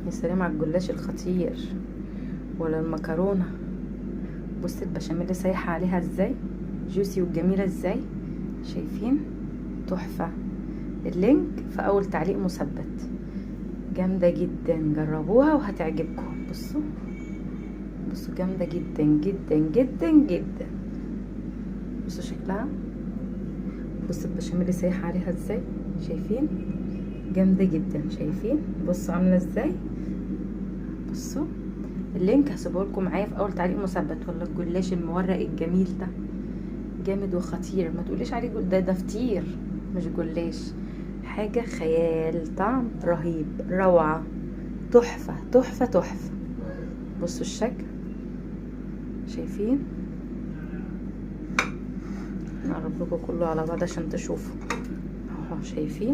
يا سلام على الجلاش الخطير ولا المكرونه. بص البشاميل سايحه عليها ازاي، جوسي وجميله ازاي، شايفين؟ تحفه. اللينك في اول تعليق مثبت. جامده جدا، جربوها وهتعجبكم. بصوا بصوا جامده جدا جدا جدا جدا. بصوا شكلها، بصوا البشاميل سايح عليها ازاي، شايفين؟ جامده جدا، شايفين؟ بصوا عامله ازاي. بصوا اللينك هسيبه لكم معايا في اول تعليق مثبت. ولا الجلاش المورق الجميل ده جامد وخطير، ما تقوليش عليه ده فطير مش جلاش، حاجه خيال، طعم رهيب، روعه، تحفه تحفه تحفه. بصوا الشكل، شايفين؟ نقرب لكم كله على بعض عشان تشوفوا اهو، شايفين؟